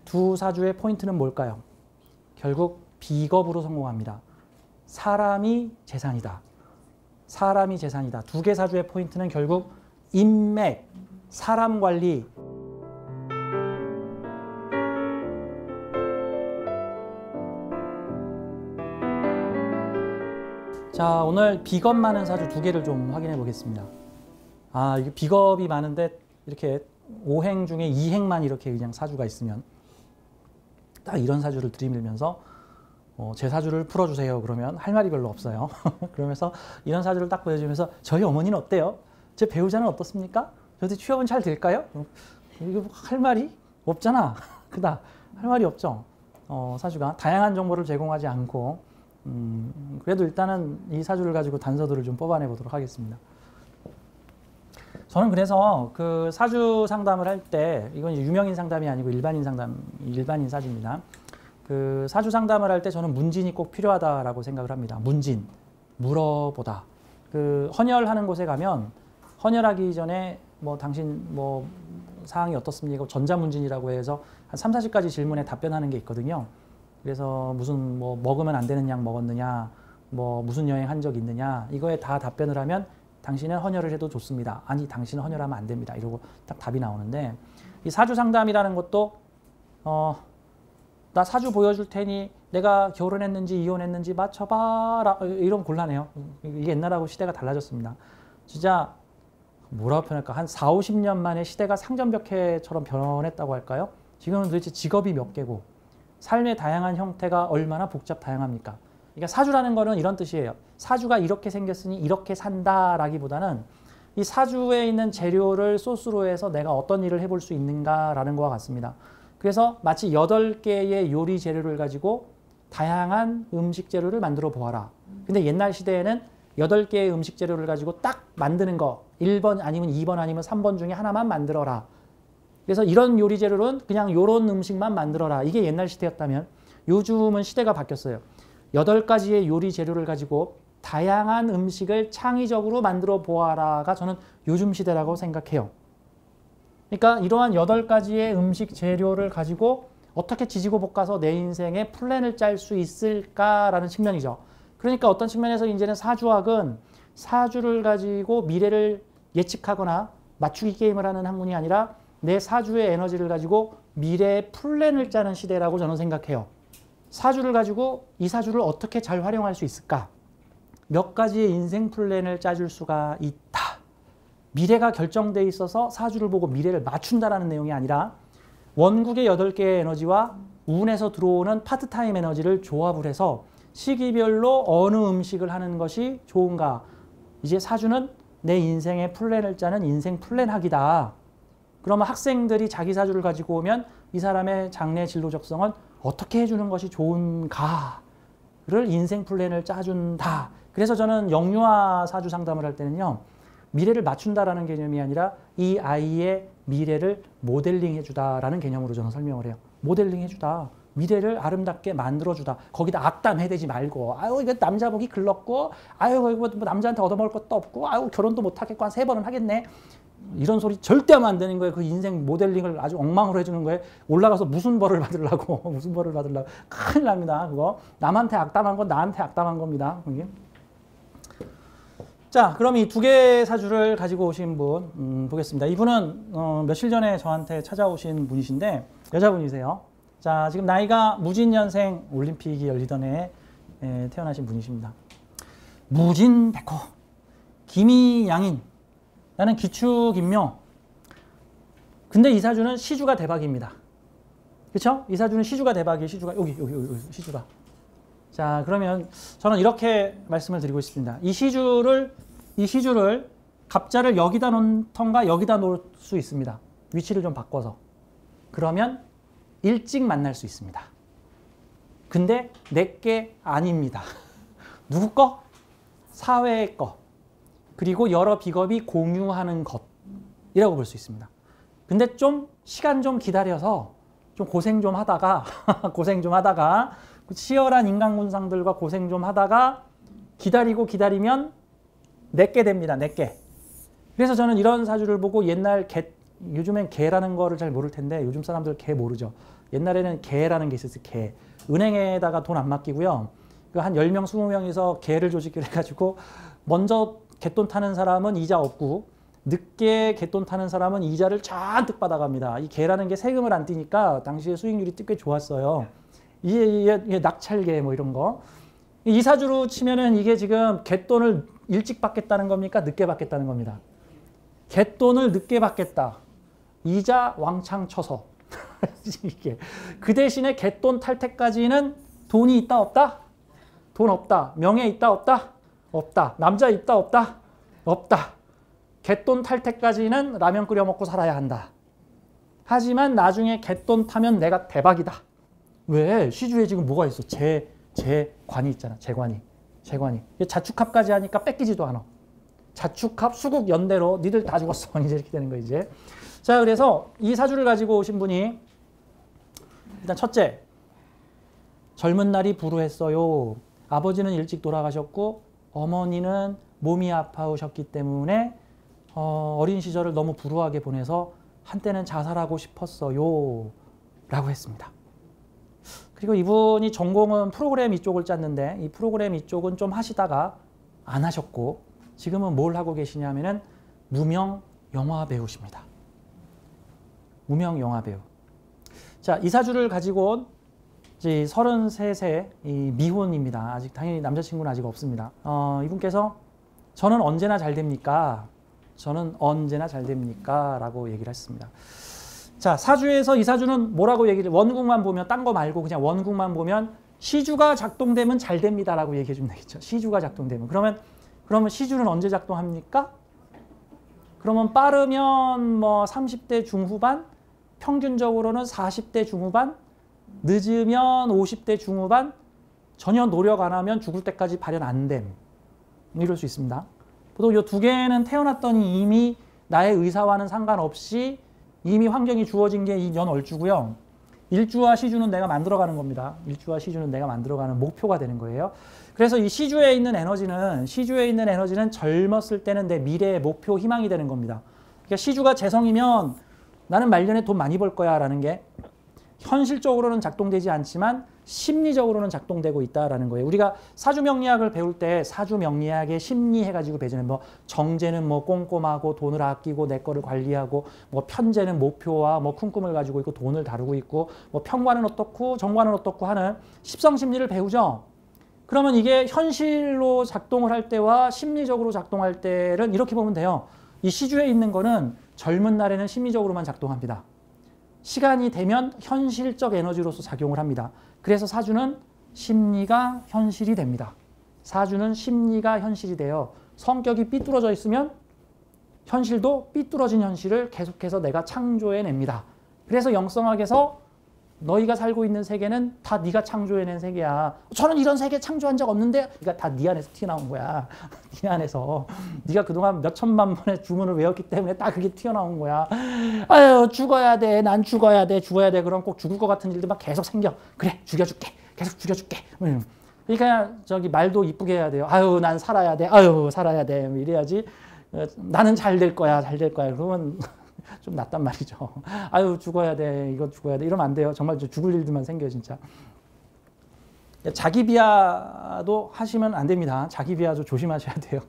두 사주의 포인트는 뭘까요? 결국 비겁으로 성공합니다. 사람이 재산이다. 사람이 재산이다. 두 개 사주의 포인트는 결국 인맥, 사람 관리. 자, 오늘 비겁 많은 사주 두 개를 좀 확인해 보겠습니다. 아, 이게 비겁이 많은데 이렇게 5행 중에 2행만 이렇게 그냥 사주가 있으면 딱 이런 사주를 들이밀면서 제 사주를 풀어주세요. 그러면 할 말이 별로 없어요. 그러면서 이런 사주를 딱 보여주면서 저희 어머니는 어때요? 제 배우자는 어떻습니까? 저한테 취업은 잘 될까요? 이거 할 말이 없잖아. 그다 할 말이 없죠. 사주가 다양한 정보를 제공하지 않고 그래도 일단은 이 사주를 가지고 단서들을 좀 뽑아내 보도록 하겠습니다. 저는 그래서 그 사주 상담을 할 때 이건 유명인 상담이 아니고 일반인 상담, 일반인 사주입니다. 그 사주 상담을 할 때 저는 문진이 꼭 필요하다라고 생각을 합니다. 문진, 물어보다. 그 헌혈하는 곳에 가면 헌혈하기 전에 뭐 당신 뭐 사항이 어떻습니까? 전자문진이라고 해서 한 3, 40가지 질문에 답변하는 게 있거든요. 그래서 무슨 뭐 먹으면 안 되는 약 먹었느냐, 뭐 무슨 여행 한 적 있느냐, 이거에 다 답변을 하면 당신은 헌혈을 해도 좋습니다. 아니, 당신은 헌혈하면 안 됩니다. 이러고 딱 답이 나오는데, 이 사주 상담이라는 것도 나 사주 보여줄 테니 내가 결혼했는지 이혼했는지 맞춰봐라, 이런 곤란해요. 이게 옛날하고 시대가 달라졌습니다. 진짜 뭐라고 표현할까, 한 4, 50년 만에 시대가 상전벽해처럼 변했다고 할까요? 지금은 도대체 직업이 몇 개고 삶의 다양한 형태가 얼마나 복잡 다양합니까? 그러니까 사주라는 거는 이런 뜻이에요. 사주가 이렇게 생겼으니 이렇게 산다라기보다는 이 사주에 있는 재료를 소스로 해서 내가 어떤 일을 해볼 수 있는가라는 것과 같습니다. 그래서 마치 8개의 요리 재료를 가지고 다양한 음식 재료를 만들어 보아라. 근데 옛날 시대에는 8개의 음식 재료를 가지고 딱 만드는 거 1번 아니면 2번 아니면 3번 중에 하나만 만들어라. 그래서 이런 요리 재료는 그냥 요런 음식만 만들어라. 이게 옛날 시대였다면 요즘은 시대가 바뀌었어요. 8가지의 요리 재료를 가지고 다양한 음식을 창의적으로 만들어 보아라가 저는 요즘 시대라고 생각해요. 그러니까 이러한 8가지의 음식 재료를 가지고 어떻게 지지고 볶아서 내 인생의 플랜을 짤 수 있을까라는 측면이죠. 그러니까 어떤 측면에서 이제는 사주학은 사주를 가지고 미래를 예측하거나 맞추기 게임을 하는 학문이 아니라 내 사주의 에너지를 가지고 미래의 플랜을 짜는 시대라고 저는 생각해요. 사주를 가지고 이 사주를 어떻게 잘 활용할 수 있을까? 몇 가지의 인생 플랜을 짜줄 수가 있다. 미래가 결정돼 있어서 사주를 보고 미래를 맞춘다라는 내용이 아니라 원국의 8개의 에너지와 운에서 들어오는 파트타임 에너지를 조합을 해서 시기별로 어느 음식을 하는 것이 좋은가. 이제 사주는 내 인생의 플랜을 짜는 인생 플랜학이다. 그러면 학생들이 자기 사주를 가지고 오면 이 사람의 장래 진로 적성은 어떻게 해주는 것이 좋은가를 인생 플랜을 짜준다. 그래서 저는 영유아 사주 상담을 할 때는요. 미래를 맞춘다라는 개념이 아니라 이 아이의 미래를 모델링 해주다라는 개념으로 저는 설명을 해요. 모델링 해주다. 미래를 아름답게 만들어주다. 거기다 악담 해대지 말고 아유 이거 남자 보기 글렀고 아유 이거 뭐 남자한테 얻어먹을 것도 없고 아유 결혼도 못하겠고 한 3번은 하겠네. 이런 소리 절대 하면 안 되는 거예요. 그 인생 모델링을 아주 엉망으로 해주는 거예요. 올라가서 무슨 벌을 받으려고 무슨 벌을 받으려고 큰일 납니다. 그거 남한테 악담한 건 나한테 악담한 겁니다. 자, 그럼 이 2개의 사주를 가지고 오신 분 보겠습니다. 이분은 며칠 전에 저한테 찾아오신 분이신데 여자분이세요. 자, 지금 나이가 무진년생, 올림픽이 열리던 해에 태어나신 분이십니다. 무진백호, 기미양인, 나는 기축인묘. 근데 이 사주는 시주가 대박입니다. 그렇죠? 이 사주는 시주가 대박이에요. 시주가 여기 시주가. 자, 그러면 저는 이렇게 말씀을 드리고 싶습니다. 이 시주를 갑자를 여기다 놓던가 여기다 놓을 수 있습니다. 위치를 좀 바꿔서. 그러면 일찍 만날 수 있습니다. 근데 내게 아닙니다. 누구 거? 사회의 거. 그리고 여러 비겁이 공유하는 것이라고 볼 수 있습니다. 근데 좀 시간 좀 기다려서 좀 고생 좀 하다가 치열한 인간군상들과 고생 좀 하다가 기다리면 내게 됩니다. 내게. 그래서 저는 이런 사주를 보고 옛날 요즘엔 개라는 거를 잘 모를 텐데 요즘 사람들 개 모르죠. 옛날에는 개라는 게 있었어요. 개. 은행에다가 돈 안 맡기고요. 그 한 10명, 20명이서 개를 조직을 해가지고 먼저 갯돈 타는 사람은 이자 없고 늦게 갯돈 타는 사람은 이자를 잔뜩 받아갑니다. 이 개라는 게 세금을 안 떼니까 당시에 수익률이 꽤 좋았어요. 이게 낙찰개 뭐 이런 거. 이사주로 치면은 이게 지금 갯돈을 일찍 받겠다는 겁니까? 늦게 받겠다는 겁니다. 갯돈을 늦게 받겠다. 이자 왕창 쳐서. 이게. 그 대신에 갯돈 탈 때까지는 돈이 있다 없다? 돈 없다. 명예 있다 없다? 없다. 남자 있다 없다? 없다. 갯돈 탈 때까지는 라면 끓여 먹고 살아야 한다. 하지만 나중에 갯돈 타면 내가 대박이다. 왜? 시주에 지금 뭐가 있어? 재관이 있잖아. 재관이. 자축합까지 하니까 뺏기지도 않아. 자축합, 수국, 연대로 니들 다 죽었어. 이제 이렇게 되는 거 이제. 자, 그래서 이 사주를 가지고 오신 분이 일단 첫째, 젊은 날이 불우했어요. 아버지는 일찍 돌아가셨고 어머니는 몸이 아파오셨기 때문에 어린 시절을 너무 불우하게 보내서 한때는 자살하고 싶었어요. 라고 했습니다. 그리고 이분이 전공은 프로그램 이쪽을 짰는데 이 프로그램 이쪽은 좀 하시다가 안 하셨고 지금은 뭘 하고 계시냐면은 무명 영화 배우십니다. 무명 영화 배우. 자, 이 사주를 가지고 온 이제 33세 이 미혼입니다. 아직 당연히 남자친구는 아직 없습니다. 이분께서 저는 언제나 잘 됩니까? 저는 언제나 잘 됩니까? 라고 얘기를 했습니다. 자, 사주에서 이 사주는 뭐라고 얘기를, 원국만 보면, 딴 거 말고 그냥 원국만 보면 시주가 작동되면 잘 됩니다. 라고 얘기해 주면 되겠죠. 시주가 작동되면. 그러면 시주는 언제 작동합니까? 그러면 빠르면 뭐 30대 중후반, 평균적으로는 40대 중후반, 늦으면 50대 중후반, 전혀 노력 안 하면 죽을 때까지 발현 안 됨. 이럴 수 있습니다. 보통 이 두 개는 태어났더니 이미 나의 의사와는 상관없이 이미 환경이 주어진 게 이 연월주고요. 일주와 시주는 내가 만들어가는 겁니다. 일주와 시주는 내가 만들어가는 목표가 되는 거예요. 그래서 이 시주에 있는 에너지는 젊었을 때는 내 미래의 목표, 희망이 되는 겁니다. 그러니까 시주가 재성이면 나는 말년에 돈 많이 벌 거야 라는 게 현실적으로는 작동되지 않지만 심리적으로는 작동되고 있다라는 거예요. 우리가 사주명리학을 배울 때 사주명리학의 심리 해가지고 배우는 뭐 정제는 뭐 꼼꼼하고 돈을 아끼고 내 거를 관리하고 뭐 편제는 목표와 뭐 쿵꿈을 가지고 있고 돈을 다루고 있고 뭐 평관은 어떻고 정관은 어떻고 하는 십성심리를 배우죠. 그러면 이게 현실로 작동을 할 때와 심리적으로 작동할 때를 이렇게 보면 돼요. 이 시주에 있는 거는 젊은 날에는 심리적으로만 작동합니다. 시간이 되면 현실적 에너지로서 작용을 합니다. 그래서 사주는 심리가 현실이 됩니다. 사주는 심리가 현실이 돼요. 성격이 삐뚤어져 있으면 현실도 삐뚤어진 현실을 계속해서 내가 창조해냅니다. 그래서 영성학에서 너희가 살고 있는 세계는 다 네가 창조해낸 세계야. 저는 이런 세계 창조한 적 없는데, 그러니까 다 네 안에서 튀어나온 거야. 네 안에서 네가 그동안 몇 천만 번의 주문을 외웠기 때문에 딱 그게 튀어나온 거야. 아유, 죽어야 돼. 난 죽어야 돼. 죽어야 돼. 그럼 꼭 죽을 것 같은 일들 막 계속 생겨. 그래, 죽여줄게. 계속 죽여줄게. 그러니까 저기 말도 이쁘게 해야 돼요. 아유, 난 살아야 돼. 아유, 살아야 돼. 이래야지. 나는 잘 될 거야. 잘 될 거야. 그러면 좀 낫단 말이죠. 아유, 죽어야 돼. 이거 죽어야 돼. 이러면 안 돼요. 정말 죽을 일들만 생겨요, 진짜. 자기 비하도 하시면 안 됩니다. 자기 비하도 조심하셔야 돼요.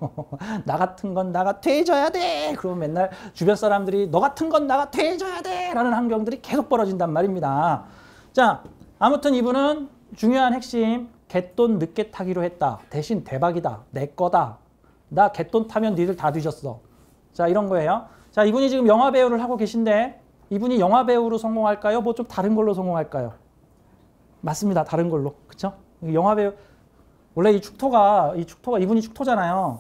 나 같은 건 나가 퇴해져야 돼. 그러면 맨날 주변 사람들이 너 같은 건 나가 퇴해져야 돼. 라는 환경들이 계속 벌어진단 말입니다. 자, 아무튼 이분은 중요한 핵심, 갯돈 늦게 타기로 했다. 대신 대박이다. 내 거다. 나 갯돈 타면 니들 다 뒤졌어. 자, 이런 거예요. 자, 이분이 지금 영화 배우를 하고 계신데 이분이 영화 배우로 성공할까요? 뭐 좀 다른 걸로 성공할까요? 맞습니다. 다른 걸로. 그쵸? 영화 배우, 원래 이 축토가 이분이 축토잖아요.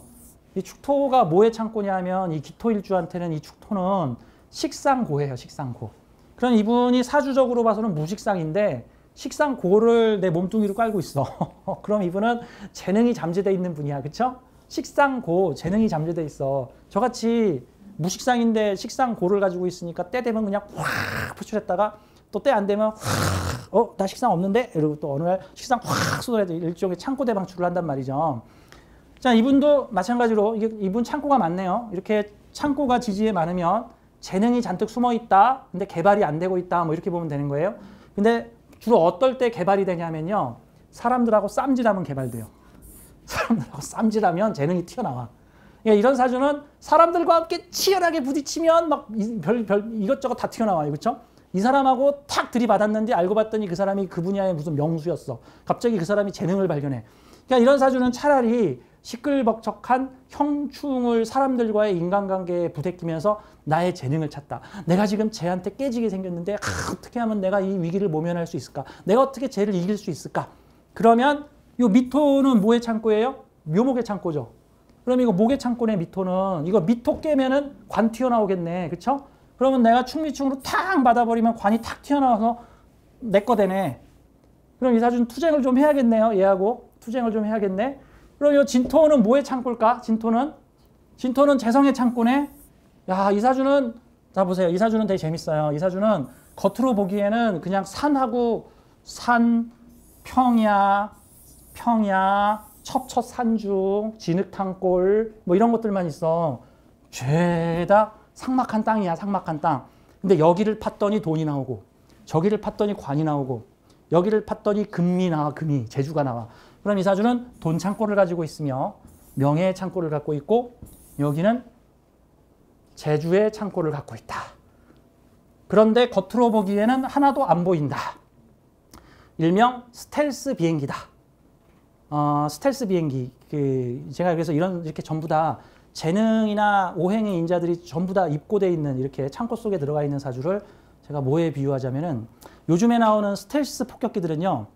이 축토가 뭐의 창고냐면 이 기토일주한테는 이 축토는 식상고예요. 식상고. 그럼 이분이 사주적으로 봐서는 무식상인데 식상고를 내 몸뚱이로 깔고 있어. 그럼 이분은 재능이 잠재되어 있는 분이야. 그쵸? 식상고, 재능이 잠재되어 있어. 저같이 무식상인데 식상고를 가지고 있으니까 때 되면 그냥 확 표출했다가 또 때 안 되면 확, 나 식상 없는데? 이러고 또 어느 날 식상 확 쏟아내서 일종의 창고 대방출을 한단 말이죠. 자, 이분도 마찬가지로 이분 창고가 많네요. 이렇게 창고가 지지에 많으면 재능이 잔뜩 숨어 있다. 근데 개발이 안 되고 있다. 뭐 이렇게 보면 되는 거예요. 근데 주로 어떨 때 개발이 되냐면요. 사람들하고 쌈질하면 개발돼요. 사람들하고 쌈질하면 재능이 튀어나와. 그러니까 이런 사주는 사람들과 함께 치열하게 부딪히면 막 이것저것 다 튀어나와요. 그렇죠? 이 사람하고 탁 들이받았는데 알고 봤더니 그 사람이 그 분야의 무슨 명수였어. 갑자기 그 사람이 재능을 발견해. 그러니까 이런 사주는 차라리 시끌벅적한 형충을 사람들과의 인간관계에 부대끼면서 나의 재능을 찾다. 내가 지금 쟤한테 깨지게 생겼는데 어떻게 하면 내가 이 위기를 모면할 수 있을까? 내가 어떻게 쟤를 이길 수 있을까? 그러면 이 미토는 뭐의 창고예요? 묘목의 창고죠. 그럼 이거 목의 창고네 미토는. 이거 미토 깨면은 관 튀어나오겠네. 그렇죠? 그러면 내가 충미충으로 탁 받아버리면 관이 탁 튀어나와서 내 거 되네. 그럼 이 사주는 투쟁을 좀 해야겠네요. 얘하고 투쟁을 좀 해야겠네. 그럼 이 진토는 뭐의 창고일까? 진토는 재성의 창고네. 야, 이 사주는 자 보세요. 이 사주는 되게 재밌어요. 이 사주는 겉으로 보기에는 그냥 산하고 산, 평야, 첩첩산중, 진흙탕골 뭐 이런 것들만 있어. 죄다 삭막한 땅이야. 삭막한 땅. 근데 여기를 팠더니 돈이 나오고 저기를 팠더니 관이 나오고 여기를 팠더니 금이 나와. 금이 재주가 나와. 그럼 이 사주는 돈 창고를 가지고 있으며 명예의 창고를 갖고 있고 여기는 재주의 창고를 갖고 있다. 그런데 겉으로 보기에는 하나도 안 보인다. 일명 스텔스 비행기다. 스텔스 비행기. 제가 그래서 이렇게 전부 다 재능이나 오행의 인자들이 전부 다 입고되어 있는 이렇게 창고 속에 들어가 있는 사주를 제가 뭐에 비유하자면은 요즘에 나오는 스텔스 폭격기들은요.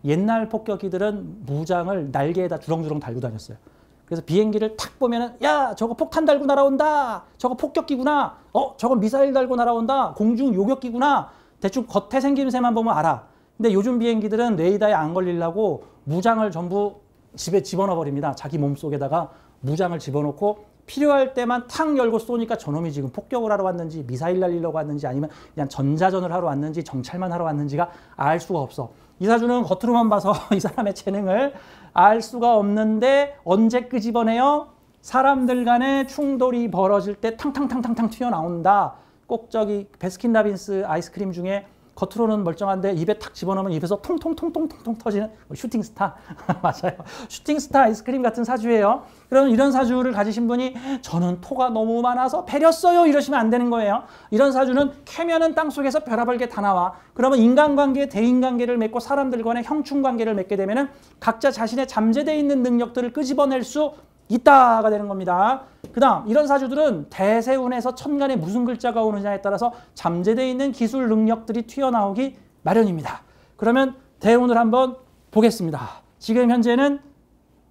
옛날 폭격기들은 무장을 날개에다 주렁주렁 달고 다녔어요. 그래서 비행기를 탁 보면은 야 저거 폭탄 달고 날아온다. 저거 폭격기구나. 저거 미사일 달고 날아온다. 공중 요격기구나. 대충 겉에 생김새만 보면 알아. 근데 요즘 비행기들은 레이더에 안 걸리려고 무장을 전부 집에 집어넣어 버립니다. 자기 몸속에다가 무장을 집어넣고 필요할 때만 탁 열고 쏘니까 저놈이 지금 폭격을 하러 왔는지 미사일 날리려고 왔는지 아니면 그냥 전자전을 하러 왔는지 정찰만 하러 왔는지가 알 수가 없어. 이 사주는 겉으로만 봐서 이 사람의 재능을 알 수가 없는데 언제 끄집어내요? 사람들 간의 충돌이 벌어질 때 탕탕탕탕탕 튀어나온다. 꼭 저기 베스킨라빈스 아이스크림 중에 겉으로는 멀쩡한데 입에 탁 집어넣으면 입에서 통통통통통통 터지는 슈팅스타. 맞아요. 슈팅스타 아이스크림 같은 사주예요. 그럼 이런 사주를 가지신 분이 저는 토가 너무 많아서 배렸어요 이러시면 안 되는 거예요. 이런 사주는 캐면은 땅속에서 별아별 게 다 나와. 그러면 인간관계, 대인관계를 맺고 사람들 간의 형충관계를 맺게 되면은 각자 자신의 잠재되어 있는 능력들을 끄집어낼 수 있다가 되는 겁니다. 그 다음 이런 사주들은 대세운에서 천간에 무슨 글자가 오느냐에 따라서 잠재되어 있는 기술 능력들이 튀어나오기 마련입니다. 그러면 대운을 한번 보겠습니다. 지금 현재는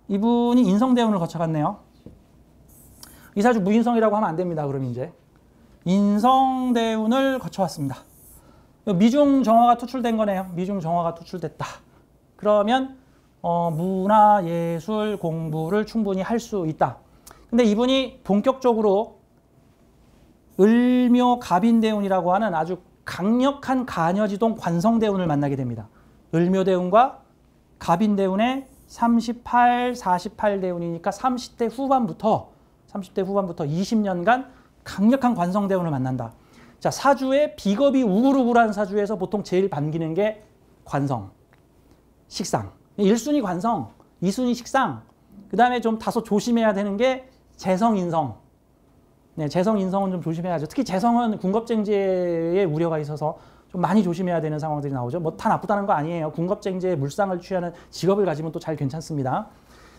이분이 인성대운을 거쳐갔네요. 이 사주 무인성이라고 하면 안 됩니다. 그럼 이제 인성대운을 거쳐왔습니다. 미중정화가 투출된 거네요. 미중정화가 투출됐다. 그러면 문화, 예술 공부를 충분히 할 수 있다. 근데 이분이 본격적으로 을묘 갑인대운이라고 하는 아주 강력한 가녀지동 관성대운을 만나게 됩니다. 을묘대운과 갑인대운의 38, 48대운이니까 30대 후반부터 20년간 강력한 관성대운을 만난다. 자, 사주의 비겁이 우글우글한 사주에서 보통 제일 반기는 게 관성, 식상. 1순위 관성, 2순위 식상, 그 다음에 좀 다소 조심해야 되는 게 재성, 인성. 네, 재성, 인성은 좀 조심해야죠. 특히 재성은 군겁쟁제에 우려가 있어서 좀 많이 조심해야 되는 상황들이 나오죠. 뭐 다 나쁘다는 거 아니에요. 군겁쟁제에 물상을 취하는 직업을 가지면 또 잘 괜찮습니다.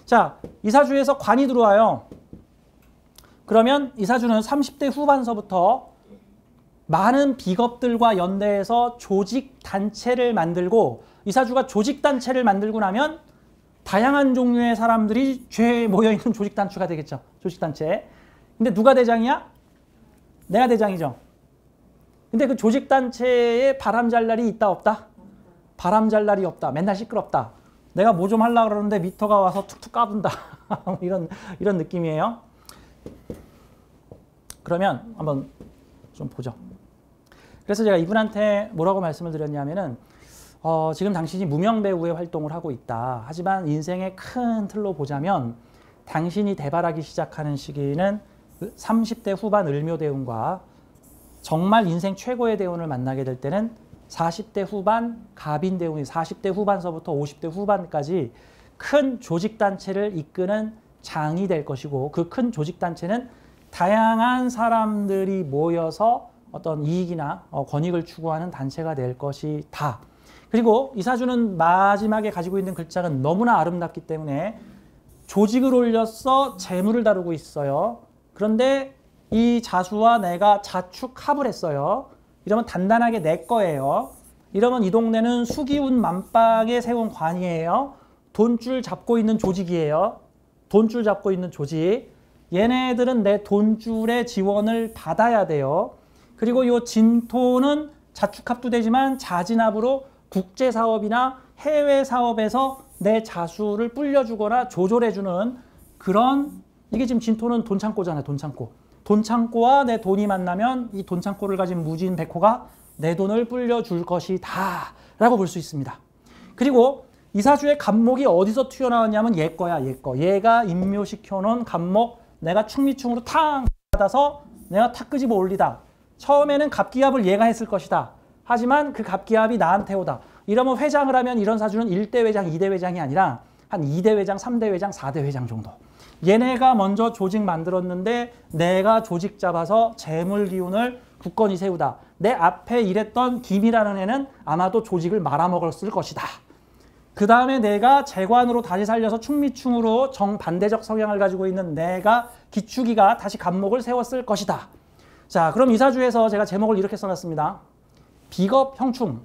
자, 이 사주에서 관이 들어와요. 그러면 이 사주는 30대 후반서부터 많은 비겁들과 연대해서 조직단체를 만들고 이 사주가 조직단체를 만들고 나면 다양한 종류의 사람들이 죄에 모여있는 조직단체가 되겠죠. 조직단체. 근데 누가 대장이야? 내가 대장이죠. 근데 그 조직단체에 바람 잘 날이 있다 없다? 바람 잘 날이 없다. 맨날 시끄럽다. 내가 뭐 좀 하려고 그러는데 미터가 와서 툭툭 까분다. 이런 느낌이에요. 그러면 한번 좀 보죠. 그래서 제가 이분한테 뭐라고 말씀을 드렸냐면은 지금 당신이 무명배우의 활동을 하고 있다. 하지만 인생의 큰 틀로 보자면 당신이 대발하기 시작하는 시기는 30대 후반 을묘대운과 정말 인생 최고의 대운을 만나게 될 때는 40대 후반 갑인 대운이 40대 후반서부터 50대 후반까지 큰 조직단체를 이끄는 장이 될 것이고 그 큰 조직단체는 다양한 사람들이 모여서 어떤 이익이나 권익을 추구하는 단체가 될 것이다. 그리고 이 사주는 마지막에 가지고 있는 글자는 너무나 아름답기 때문에 조직을 올려서 재물을 다루고 있어요. 그런데 이 자수와 내가 자축합을 했어요. 이러면 단단하게 내 거예요. 이러면 이 동네는 수기운 만방에 세운 관이에요. 돈줄 잡고 있는 조직이에요. 돈줄 잡고 있는 조직. 얘네들은 내 돈줄의 지원을 받아야 돼요. 그리고 이 진토는 자축합도 되지만 자진합으로 국제사업이나 해외사업에서 내 자수를 불려주거나 조절해주는 그런 이게 지금 진토는 돈창고잖아요. 돈창고. 돈창고와 내 돈이 만나면 이 돈창고를 가진 무진백호가 내 돈을 불려줄 것이다 라고 볼 수 있습니다. 그리고 이 사주의 갑목이 어디서 튀어나왔냐면 얘 거야. 얘 거. 얘가 임묘시켜놓은 갑목 내가 충미충으로 탕 받아서 내가 탁 끄집어 올리다. 처음에는 갑기합을 얘가 했을 것이다. 하지만 그 갑기합이 나한테 오다. 이러면 회장을 하면 이런 사주는 1대 회장, 2대 회장이 아니라 한 2대 회장, 3대 회장, 4대 회장 정도. 얘네가 먼저 조직 만들었는데 내가 조직 잡아서 재물 기운을 굳건히 세우다. 내 앞에 일했던 김이라는 애는 아마도 조직을 말아먹었을 것이다. 그 다음에 내가 재관으로 다시 살려서 충미충으로 정반대적 성향을 가지고 있는 내가 기축이가 다시 갑목을 세웠을 것이다. 자, 그럼 이 사주에서 제가 제목을 이렇게 써놨습니다. 비겁 형충,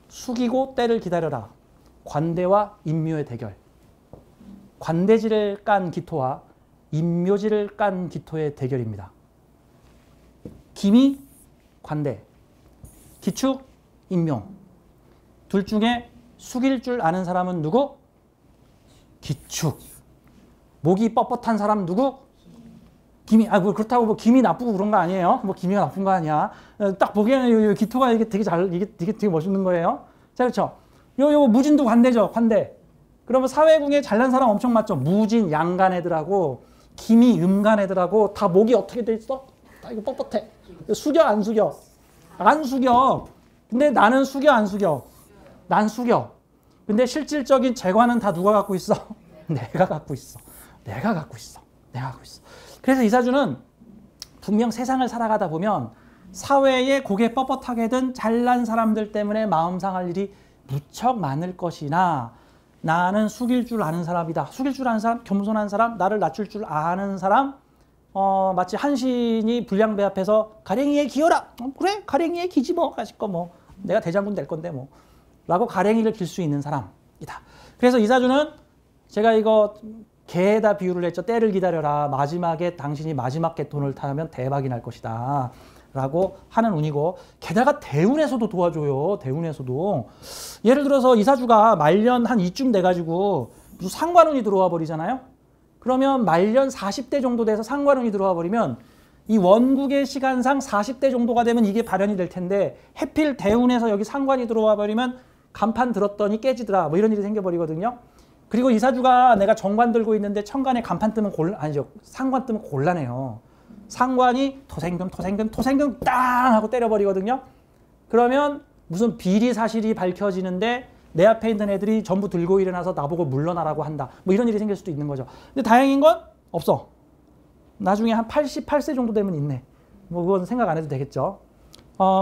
숙이고 때를 기다려라. 관대와 인묘의 대결. 관대지를 깐 기토와 인묘지를 깐 기토의 대결입니다. 김이 관대, 기축 인묘. 둘 중에 숙일 줄 아는 사람은 누구? 기축. 목이 뻣뻣한 사람 누구? 김이. 뭐 그렇다고 뭐 김이 나쁘고 그런 거 아니에요. 뭐 김이가 나쁜 거 아니야. 딱 보기에는 기토가 이게 되게 멋있는 거예요. 자, 그렇죠. 요 무진도 관대죠. 관대. 그러면 사회궁에 잘난 사람 엄청 많죠. 무진, 양간 애들하고 김이, 음간 애들하고 다 목이 어떻게 돼 있어? 다 이거 뻣뻣해. 숙여 안 숙여? 안 숙여. 근데 나는 숙여 안 숙여? 난 숙여. 근데 실질적인 재관은 다 누가 갖고 있어? 내가 갖고 있어. 내가 갖고 있어. 내가 갖고 있어. 그래서 이 사주는 분명 세상을 살아가다 보면 사회에 고개 뻣뻣하게 든 잘난 사람들 때문에 마음 상할 일이 무척 많을 것이나 나는 숙일 줄 아는 사람이다. 숙일 줄 아는 사람, 겸손한 사람, 나를 낮출 줄 아는 사람. 마치 한신이 불량배 앞에서 가랭이에 기어라. 그래, 가랭이에 기지 뭐. 가실 거 뭐. 내가 대장군 될 건데 뭐. 라고 가랭이를 길 수 있는 사람이다. 그래서 이 사주는 제가 이거 개에다 비유를 했죠. 때를 기다려라. 마지막에 당신이 마지막 개돈을 타면 대박이 날 것이다. 라고 하는 운이고, 게다가 대운에서도 도와줘요. 대운에서도. 예를 들어서 이 사주가 말년 한 이쯤 돼가지고 무슨 상관운이 들어와 버리잖아요. 그러면 말년 40대 정도 돼서 상관운이 들어와 버리면 이 원국의 시간상 40대 정도가 되면 이게 발현이 될 텐데 해필 대운에서 여기 상관이 들어와 버리면 간판 들었더니 깨지더라. 뭐 이런 일이 생겨버리거든요. 그리고 이 사주가 내가 정관 들고 있는데 천간에 간판 뜨면 상관 뜨면 곤란해요. 상관이 토생금 땅 하고 때려버리거든요. 그러면 무슨 비리 사실이 밝혀지는데 내 앞에 있는 애들이 전부 들고 일어나서 나보고 물러나라고 한다. 뭐 이런 일이 생길 수도 있는 거죠. 근데 다행인 건 없어. 나중에 한 88세 정도 되면 있네. 뭐 그건 생각 안 해도 되겠죠.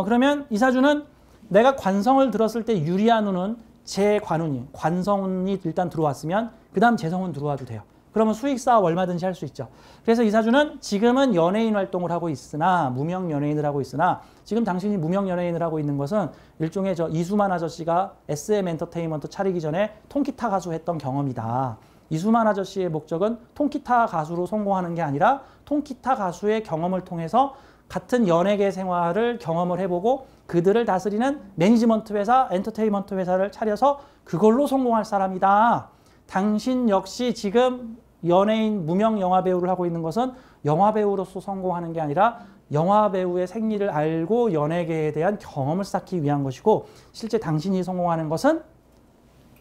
그러면 이 사주는 내가 관성을 들었을 때 유리한 운은 재관운이, 관성운이 일단 들어왔으면 그 다음 재성운 들어와도 돼요. 그러면 수익사업 얼마든지 할 수 있죠. 그래서 이 사주는 지금은 연예인 활동을 하고 있으나, 무명 연예인을 하고 있으나, 지금 당신이 무명 연예인을 하고 있는 것은 일종의 이수만 아저씨가 SM 엔터테인먼트 차리기 전에 통기타 가수 했던 경험이다. 이수만 아저씨의 목적은 통기타 가수로 성공하는 게 아니라 통기타 가수의 경험을 통해서 같은 연예계 생활을 경험을 해보고 그들을 다스리는 매니지먼트 회사, 엔터테인먼트 회사를 차려서 그걸로 성공할 사람이다. 당신 역시 지금 연예인, 무명 영화배우를 하고 있는 것은 영화배우로서 성공하는 게 아니라 영화배우의 생리를 알고 연예계에 대한 경험을 쌓기 위한 것이고, 실제 당신이 성공하는 것은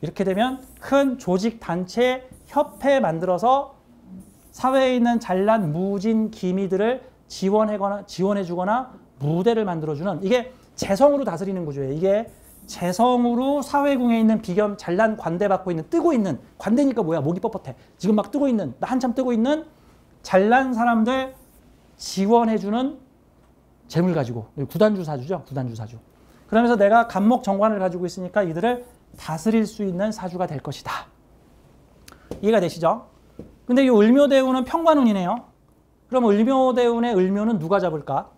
이렇게 되면 큰 조직, 단체, 협회 만들어서 사회에 있는 잘난 무진 기미들을 지원해주거나 무대를 만들어주는 이게 재성으로 다스리는 구조예요. 이게 재성으로 사회궁에 있는 비겸 잘난 관대받고 있는 뜨고 있는 관대니까 뭐야 목이 뻣뻣해. 지금 막 뜨고 있는 한참 뜨고 있는 잘난 사람들 지원해주는 재물 가지고 구단주 사주죠. 구단주 사주. 그러면서 내가 간목 정관을 가지고 있으니까 이들을 다스릴 수 있는 사주가 될 것이다. 이해가 되시죠? 근데 이 을묘대운은 평관운이네요. 그럼 을묘대운의 을묘는 누가 잡을까?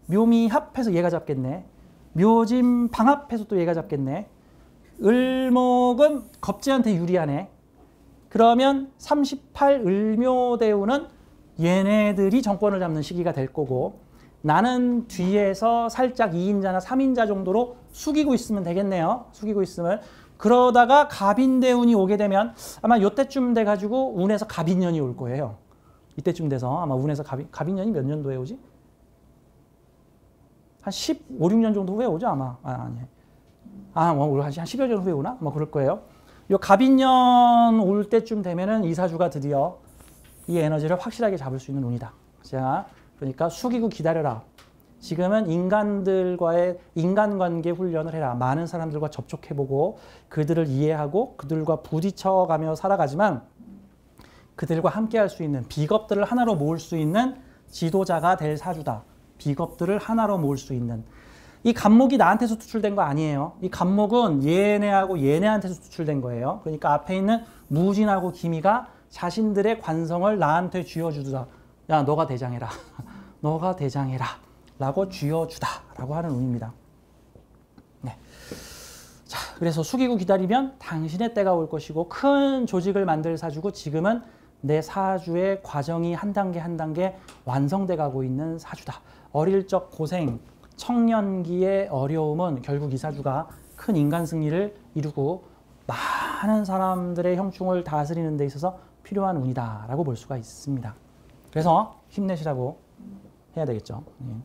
묘미합해서 얘가 잡겠네. 묘진 방합해서 또 얘가 잡겠네. 을목은 겁재한테 유리하네. 그러면 38 을묘대운은 얘네들이 정권을 잡는 시기가 될 거고 나는 뒤에서 살짝 2인자나 3인자 정도로 숙이고 있으면 되겠네요. 숙이고 있으면. 그러다가 갑인대운이 오게 되면 아마 이때쯤 돼가지고 운에서 갑인년이 올 거예요. 이때쯤 돼서 아마 운에서 갑인년이 몇 년도에 오지? 한 15, 16년 정도 후에 오죠 아마. 아니. 뭐 한 10여 년 후에 오나? 뭐 그럴 거예요. 요 갑인년 올 때쯤 되면은 이 사주가 드디어 이 에너지를 확실하게 잡을 수 있는 운이다. 자, 그러니까 숙이고 기다려라. 지금은 인간들과의 인간관계 훈련을 해라. 많은 사람들과 접촉해보고 그들을 이해하고 그들과 부딪혀가며 살아가지만 그들과 함께할 수 있는 비겁들을 하나로 모을 수 있는 지도자가 될 사주다. 비겁들을 하나로 모을 수 있는. 이 간목이 나한테서 투출된 거 아니에요. 이 간목은 얘네하고 얘네한테서 투출된 거예요. 그러니까 앞에 있는 무진하고 기미가 자신들의 관성을 나한테 쥐어주다. 야, 너가 대장해라. 너가 대장해라. 라고 쥐어주다. 라고 하는 운입니다. 네. 자, 그래서 숙이고 기다리면 당신의 때가 올 것이고 큰 조직을 만들 사주고 지금은 내 사주의 과정이 한 단계 한 단계 완성돼 가고 있는 사주다. 어릴 적 고생, 청년기의 어려움은 결국 이 사주가 큰 인간 승리를 이루고 많은 사람들의 형충을 다스리는 데 있어서 필요한 운이다 라고 볼 수가 있습니다. 그래서 힘내시라고 해야 되겠죠. 예. 그럼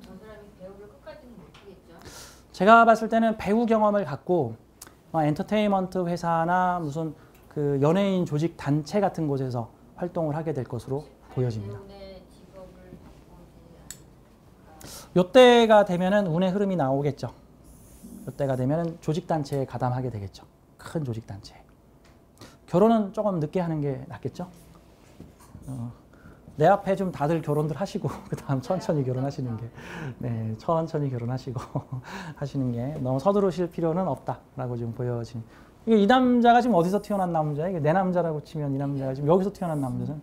저 사람이 배우를 끝까지는 못 하겠죠? 제가 봤을 때는 배우 경험을 갖고 엔터테인먼트 회사나 무슨 그 연예인 조직 단체 같은 곳에서 활동을 하게 될 것으로 보여집니다. 배우의 직업을 바꾸지 않을까? 요때가 되면은 운의 흐름이 나오겠죠. 요때가 되면은 조직 단체에 가담하게 되겠죠. 큰 조직 단체. 결혼은 조금 늦게 하는 게 낫겠죠. 내 앞에 좀 다들 결혼들 하시고 그 다음 천천히 결혼하시는 게 네, 천천히 결혼하시고 하시는 게 너무 서두르실 필요는 없다라고 좀 보여진. 이 남자가 지금 어디서 태어난 남자야? 이게 내 남자라고 치면 이 남자가 지금 여기서 태어난 남자는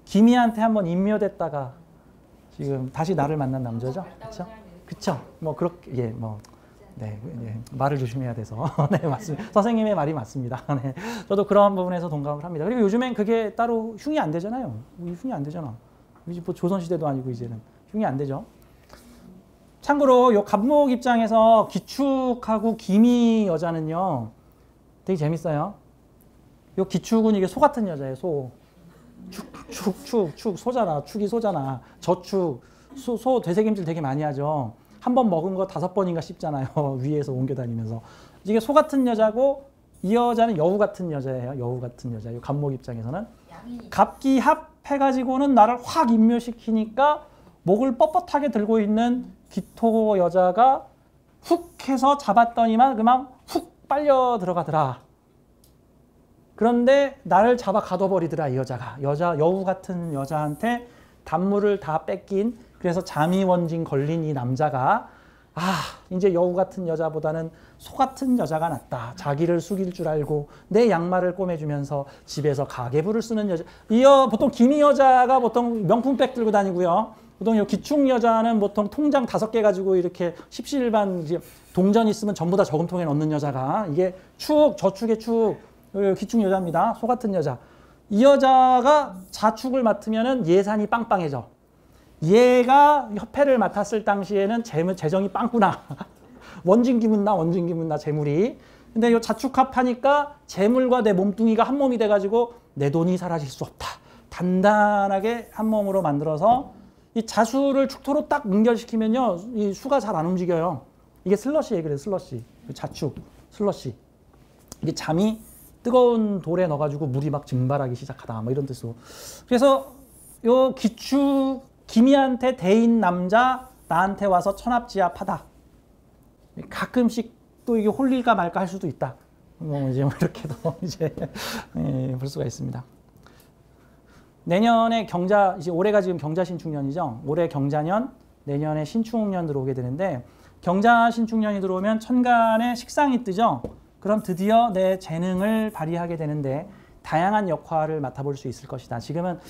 기미한테 한번 임묘됐다가 지금 다시 나를 만난 남자죠. 그렇죠? 그렇죠. 뭐 그렇게 예, 뭐 네, 예, 말을 조심해야 돼서 네 맞습니다. 선생님의 말이 맞습니다. 네, 저도 그런 부분에서 동감을 합니다. 그리고 요즘엔 그게 따로 흉이 안 되잖아요. 흉이 안 되잖아. 뭐 조선 시대도 아니고 이제는 흉이 안 되죠. 참고로 요 갑목 입장에서 기축하고 기미 여자는요, 되게 재밌어요. 요 기축은 이게 소 같은 여자예요. 소. 축 소잖아. 축이 소잖아. 저축 소 되새김질 되게 많이 하죠. 한 번 먹은 거 5번인가 씹잖아요. 위에서 옮겨 다니면서. 이게 소 같은 여자고 이 여자는 여우 같은 여자예요. 여우 같은 여자. 이 갑목 입장에서는 갑기합 해가지고는 나를 확 임묘시키니까 목을 뻣뻣하게 들고 있는 기토 여자가 훅 해서 잡았더니만 그만 훅 빨려 들어가더라. 그런데 나를 잡아 가둬버리더라. 이 여자가. 여우 같은 여자한테 단물을 다 뺏긴, 그래서 잠이원진 걸린 이 남자가 이제 여우 같은 여자보다는 소 같은 여자가 낫다. 자기를 숙일 줄 알고 내 양말을 꼬매주면서 집에서 가계부를 쓰는 여자. 보통 기미 여자가 보통 명품백 들고 다니고요. 보통 이 기축 여자는 보통 통장 5개 가지고 이렇게 십시일반 동전 있으면 전부 다 저금통에 넣는 여자가, 이게 저축의 축, 기축 여자입니다. 소 같은 여자. 이 여자가 자축을 맡으면은 예산이 빵빵해져. 얘가 협회를 맡았을 당시에는 재정이 빵꾸나. 원진기문 나 재물이. 근데 이 자축합하니까 재물과 내 몸뚱이가 한 몸이 돼가지고 내 돈이 사라질 수 없다. 단단하게 한 몸으로 만들어서 이 자수를 축토로 딱 연결시키면요, 이 수가 잘 안 움직여요. 이게 슬러시예요. 그래서 슬러시. 자축, 슬러시. 이게 잠이 뜨거운 돌에 넣어가지고 물이 막 증발하기 시작하다. 뭐 이런 뜻으로. 그래서 요 기축, 기미한테 대인 남자 나한테 와서 천합지합하다. 가끔씩 또 이게 홀릴까 말까 할 수도 있다. 이제 이렇게도 이제 볼 수가 있습니다. 내년에 이제 올해가 지금 경자신축년이죠. 올해 경자년, 내년에 신축년 들어오게 되는데 경자신축년이 들어오면 천간에 식상이 뜨죠. 그럼 드디어 내 재능을 발휘하게 되는데 다양한 역할을 맡아볼 수 있을 것이다. 지금은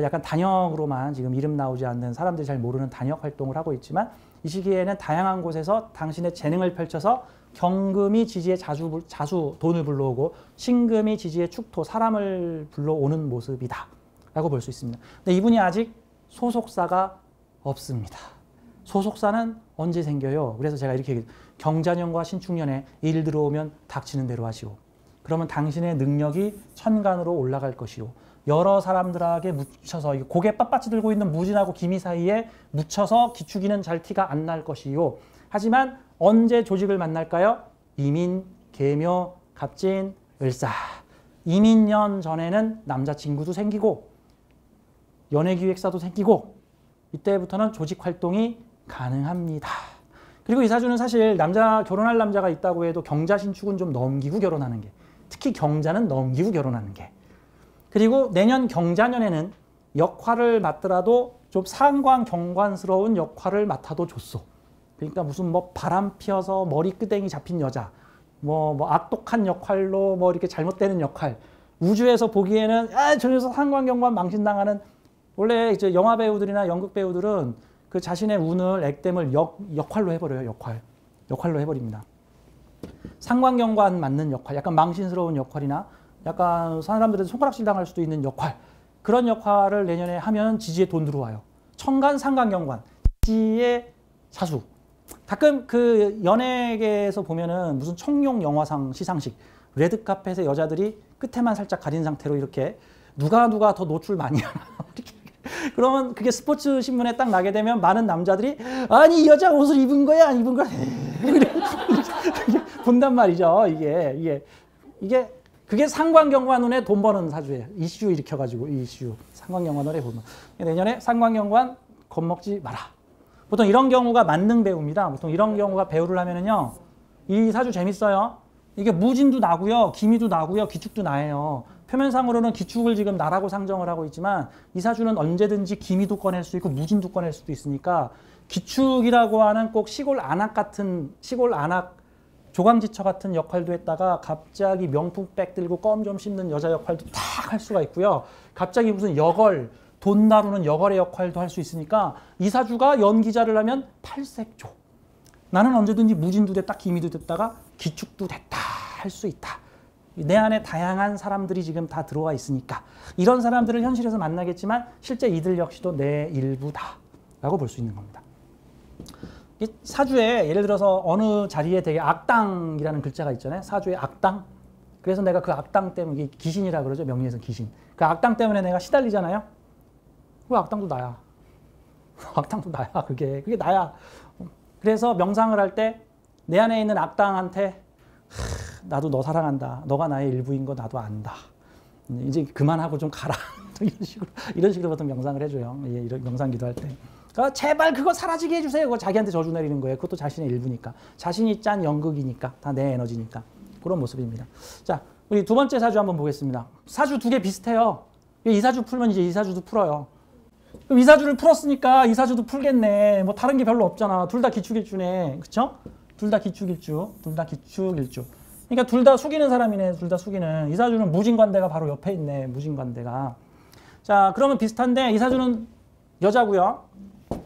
약간 단역으로만 지금 이름 나오지 않는 사람들이 잘 모르는 단역 활동을 하고 있지만 이 시기에는 다양한 곳에서 당신의 재능을 펼쳐서 경금이 지지에 자수 돈을 불러오고 신금이 지지에 축토 사람을 불러오는 모습이다 라고 볼 수 있습니다. 근데 이분이 아직 소속사가 없습니다. 소속사는 언제 생겨요? 그래서 제가 이렇게 얘기해요. 경자년과 신축년에 일 들어오면 닥치는 대로 하시오. 그러면 당신의 능력이 천간으로 올라갈 것이오. 여러 사람들에게 묻혀서 고개 빳빳이 들고 있는 무진하고 기미 사이에 묻혀서 기축이는 잘 티가 안 날 것이요. 하지만 언제 조직을 만날까요? 이민, 계묘, 갑진, 을사. 이민년 전에는 남자친구도 생기고 연예기획사도 생기고 이때부터는 조직 활동이 가능합니다. 그리고 이 사주는 사실 결혼할 남자가 있다고 해도 경자신축은 좀 넘기고 결혼하는 게, 특히 경자는 넘기고 결혼하는 게. 그리고 내년 경자년에는 역할을 맡더라도 좀 상관경관스러운 역할을 맡아도 좋소. 그러니까 무슨 바람 피어서 머리 끄댕이 잡힌 여자, 악독한 역할로 이렇게 잘못되는 역할, 우주에서 보기에는 저 녀석 상관경관 망신당하는, 원래 이제 영화 배우들이나 연극 배우들은 그 자신의 운을 액땜을 역할로 해버려요. 역할로 해버립니다. 상관경관 맞는 역할, 약간 망신스러운 역할이나 약간 사람들한테 손가락질 당할 수도 있는 역할, 그런 역할을 내년에 하면 지지에 돈 들어와요. 천간 상관경관, 지지의 자수. 가끔 그 연예계에서 보면은 무슨 청룡 영화상 시상식, 레드카펫에 여자들이 끝에만 살짝 가린 상태로 이렇게 누가 더 노출 많이 하나 그러면 그게 스포츠 신문에 딱 나게 되면 많은 남자들이 아니 이 여자 옷을 입은 거야 안 입은 거야 본단 말이죠. 이게 그게 상관경관운에 돈 버는 사주예요. 이슈 일으켜가지고 이슈 상관경관운에 보면 내년에 상관경관 겁먹지 마라. 보통 이런 경우가 만능 배우입니다. 보통 이런 경우가 배우를 하면은요, 이 사주 재밌어요. 이게 무진도 나고요, 기미도 나고요, 기축도 나예요. 표면상으로는 기축을 지금 나라고 상정을 하고 있지만 이 사주는 언제든지 기미도 꺼낼 수 있고 무진도 꺼낼 수도 있으니까 기축이라고 하는 꼭 시골 안악 조강지처 같은 역할도 했다가 갑자기 명품백 들고 껌 좀 씹는 여자 역할도 딱 할 수가 있고요. 갑자기 무슨 여걸, 돈 다루는 여걸의 역할도 할 수 있으니까 이 사주가 연기자를 하면 팔색조. 나는 언제든지 무진도 됐다, 기미도 됐다가 기축도 됐다 할 수 있다. 내 안에 다양한 사람들이 지금 다 들어와 있으니까 이런 사람들을 현실에서 만나겠지만 실제 이들 역시도 내 일부다라고 볼 수 있는 겁니다. 이 사주에 예를 들어서 어느 자리에 되게 악당이라는 글자가 있잖아요. 사주에 악당. 그래서 내가 그 악당 때문에, 귀신이라 그러죠. 명리에서 귀신. 그 악당 때문에 내가 시달리잖아요. 그 악당도 나야. 악당도 나야. 그게 나야. 그래서 명상을 할 때 내 안에 있는 악당한테 나도 너 사랑한다. 너가 나의 일부인 거 나도 안다. 이제 그만하고 좀 가라. 이런 식으로 보통 명상을 해줘요. 이런 명상 기도할 때. 그러니까 제발 그거 사라지게 해주세요. 그거 자기한테 저주 내리는 거예요. 그것도 자신의 일부니까. 자신이 짠 연극이니까. 다 내 에너지니까. 그런 모습입니다. 자, 우리 두 번째 사주 한번 보겠습니다. 사주 두 개 비슷해요. 이 사주 풀면 이제 이 사주도 풀어요. 그럼 이 사주를 풀었으니까 이 사주도 풀겠네. 뭐 다른 게 별로 없잖아. 둘 다 기축일주네. 그쵸? 둘 다 기축일주. 그러니까 둘 다 숙이는 사람이네. 둘 다 숙이는. 이 사주는 무진관대가 바로 옆에 있네. 무진관대가. 자, 그러면 비슷한데 이 사주는 여자고요.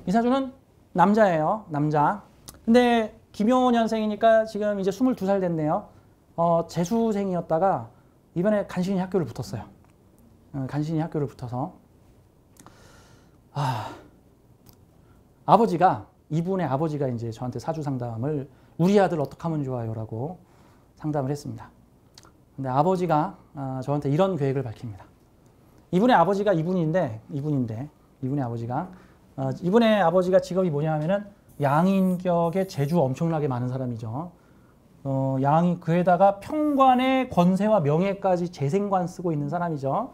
이 사주는 남자예요. 남자. 근데 기묘년생이니까 지금 이제 22살 됐네요. 재수생이었다가 이번에 간신히 학교를 붙었어요. 간신히 학교를 붙어서 이분의 아버지가 이제 저한테 사주 상담을 우리 아들 어떻게 하면 좋아요라고 상담을 했습니다. 근데 아버지가 저한테 이런 계획을 밝힙니다. 이분의 아버지가 이분인데 이분의 아버지가 직업이 뭐냐 하면은 양인격의 재주 엄청나게 많은 사람이죠. 그에다가 평관의 권세와 명예까지 재생관 쓰고 있는 사람이죠.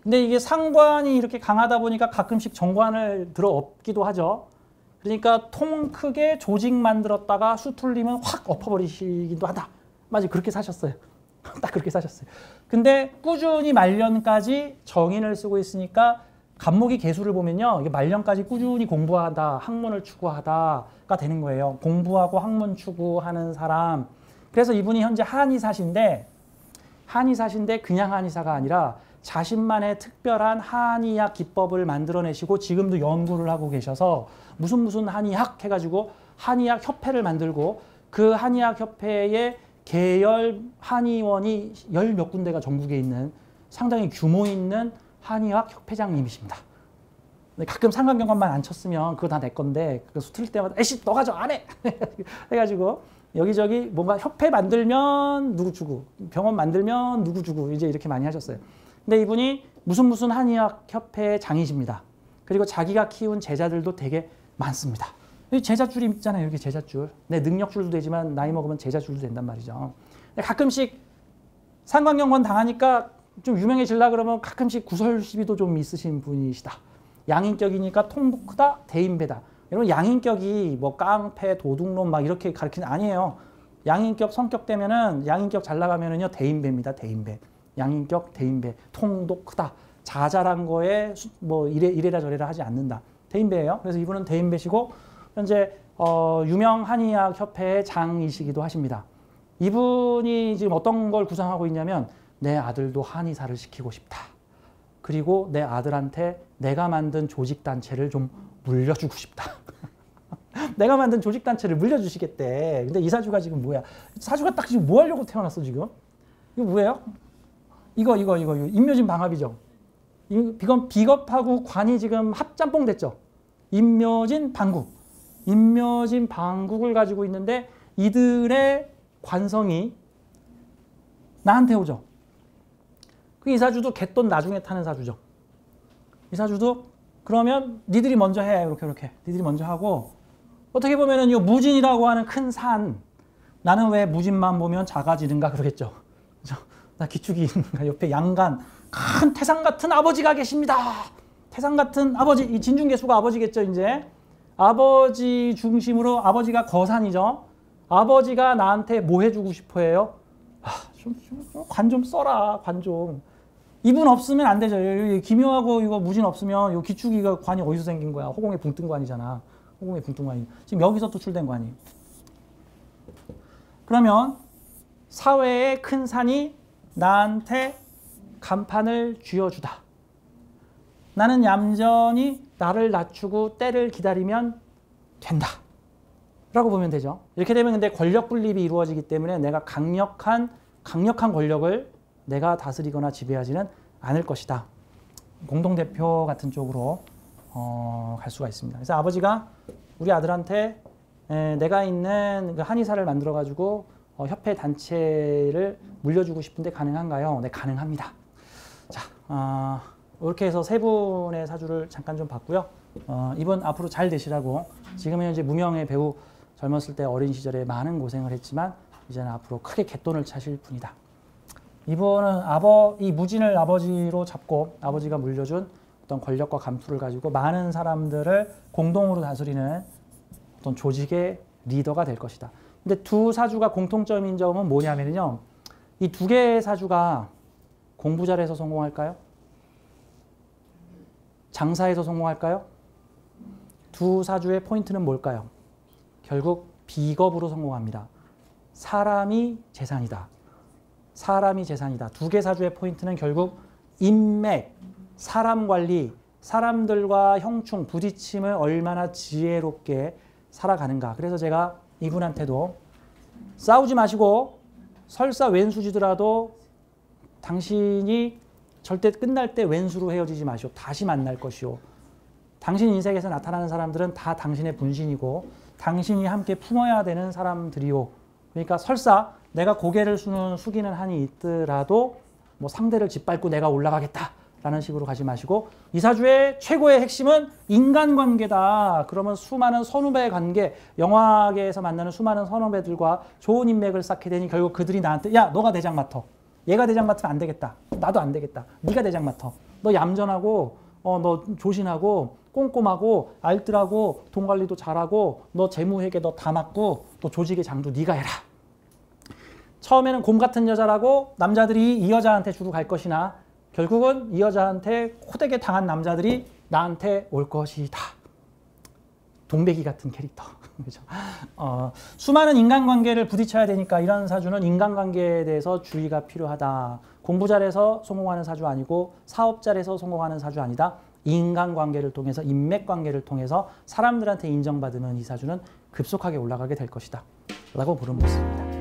근데 이게 상관이 이렇게 강하다 보니까 가끔씩 정관을 들어엎기도 하죠. 그러니까 통 크게 조직 만들었다가 수틀리면 확 엎어버리시기도 하다. 맞아요. 그렇게 사셨어요. 딱 그렇게 사셨어요. 근데 꾸준히 말년까지 정인을 쓰고 있으니까 간목이 개수를 보면요. 이게 말년까지 꾸준히 공부하다, 학문을 추구하다가 되는 거예요. 공부하고 학문 추구하는 사람. 그래서 이분이 현재 한의사신데 그냥 한의사가 아니라 자신만의 특별한 한의학 기법을 만들어내시고 지금도 연구를 하고 계셔서 무슨 한의학 해가지고 한의학 협회를 만들고 그 한의학 협회의 계열 한의원이 열 몇 군데가 전국에 있는 상당히 규모 있는 한의학 협회장님이십니다. 가끔 상관경관만 안 쳤으면 그거 다 내 건데 그거 수틀 때마다 에이씨 너가 저 안 해! 해가지고 여기저기 뭔가 협회 만들면 누구 주고 병원 만들면 누구 주고 이제 이렇게 많이 하셨어요. 근데 이분이 무슨 한의학 협회의 장이십니다. 그리고 자기가 키운 제자들도 되게 많습니다. 제자줄이 있잖아요. 이렇게 제자줄. 내 능력줄도 되지만 나이 먹으면 제자줄도 된단 말이죠. 가끔씩 상관경관 당하니까 좀 유명해지려고 그러면 가끔씩 구설 시비도 좀 있으신 분이시다. 양인격이니까 통도 크다, 대인배다. 여러분 양인격이 뭐 깡패, 도둑놈 막 이렇게 가르치는 아니에요. 양인격 성격 되면은 양인격 잘 나가면은요 대인배입니다. 대인배. 양인격 대인배. 통도 크다. 자잘한 거에 뭐 이래라 저래라 하지 않는다. 대인배예요. 그래서 이분은 대인배시고 현재 유명 한의학 협회의 장이시기도 하십니다. 이분이 지금 어떤 걸 구상하고 있냐면 내 아들도 한의사를 시키고 싶다. 그리고 내 아들한테 내가 만든 조직단체를 좀 물려주고 싶다. 내가 만든 조직단체를 물려주시겠대. 근데 이 사주가 지금 뭐야? 사주가 딱 지금 뭐 하려고 태어났어 지금? 이거 뭐예요? 이거 임묘진 방합이죠. 이건 비겁하고 관이 지금 합짬뽕 됐죠. 임묘진 방국. 임묘진 방국을 가지고 있는데 이들의 관성이 나한테 오죠. 이 사주도 개돈 나중에 타는 사주죠. 이 사주도 그러면 니들이 먼저 해. 이렇게. 니들이 먼저 하고 어떻게 보면은 이 무진이라고 하는 큰 산 나는 왜 무진만 보면 작아지는가 그러겠죠. 그죠? 나 기축이 있는가 옆에 양간 큰 태산 같은 아버지가 계십니다. 태산 같은 아버지 이 진중계수가 아버지겠죠 이제. 아버지 중심으로 아버지가 거산이죠. 아버지가 나한테 뭐 해주고 싶어 해요? 관 좀 써라. 관 좀. 이분 없으면 안 되죠. 기묘하고 이거 무진 없으면 이 기축이가 관이 어디서 생긴 거야? 호공의 붕뜬관이잖아. 호공의 붕뜬관이. 지금 여기서 또 출된 관이. 그러면 사회의 큰 산이 나한테 간판을 쥐어주다. 나는 얌전히 나를 낮추고 때를 기다리면 된다. 라고 보면 되죠. 이렇게 되면 근데 권력 분립이 이루어지기 때문에 내가 강력한 권력을 내가 다스리거나 지배하지는 않을 것이다. 공동대표 같은 쪽으로 갈 수가 있습니다. 그래서 아버지가 우리 아들한테 내가 있는 그 한의사를 만들어가지고 협회 단체를 물려주고 싶은데 가능한가요? 네, 가능합니다. 자, 이렇게 해서 세 분의 사주를 잠깐 좀 봤고요. 이분 앞으로 잘 되시라고 지금은 이제 무명의 배우 젊었을 때 어린 시절에 많은 고생을 했지만 이제는 앞으로 크게 갯돈을 차실 분이다. 이분은 이 무진을 아버지로 잡고 아버지가 물려준 어떤 권력과 감투를 가지고 많은 사람들을 공동으로 다스리는 어떤 조직의 리더가 될 것이다. 근데 두 사주가 공통점인 점은 뭐냐면요. 이 두 개의 사주가 공부 잘해서 성공할까요? 장사에서 성공할까요? 두 사주의 포인트는 뭘까요? 결국 비겁으로 성공합니다. 사람이 재산이다. 사람이 재산이다. 두 개 사주의 포인트는 결국 인맥, 사람 관리, 사람들과 형충, 부딪힘을 얼마나 지혜롭게 살아가는가. 그래서 제가 이분한테도 싸우지 마시고 설사 왼수지더라도 당신이 절대 끝날 때 왼수로 헤어지지 마시오. 다시 만날 것이오. 당신 인생에서 나타나는 사람들은 다 당신의 분신이고 당신이 함께 품어야 되는 사람들이오. 그러니까 설사 내가 고개를 숙이는 한이 있더라도 뭐 상대를 짓밟고 내가 올라가겠다라는 식으로 가지 마시고 이 사주의 최고의 핵심은 인간관계다. 그러면 수많은 선후배 관계, 영화계에서 만나는 수많은 선후배들과 좋은 인맥을 쌓게 되니 결국 그들이 나한테 야 너가 대장 맡어. 얘가 대장 맡으면 안 되겠다. 나도 안 되겠다. 네가 대장 맡어. 너 얌전하고 너 조신하고 꼼꼼하고 알뜰하고 돈 관리도 잘하고 너 재무회계 너 다 맡고 또 조직의 장도 네가 해라. 처음에는 곰 같은 여자라고 남자들이 이 여자한테 주로 갈 것이나 결국은 이 여자한테 호되게 당한 남자들이 나한테 올 것이다. 동백이 같은 캐릭터. 그렇죠? 수많은 인간관계를 부딪혀야 되니까 이런 사주는 인간관계에 대해서 주의가 필요하다. 공부 잘해서 성공하는 사주 아니고 사업 잘해서 성공하는 사주 아니다. 인간관계를 통해서 인맥관계를 통해서 사람들한테 인정받는 이 사주는 급속하게 올라가게 될 것이다. 라고 보는 모습입니다.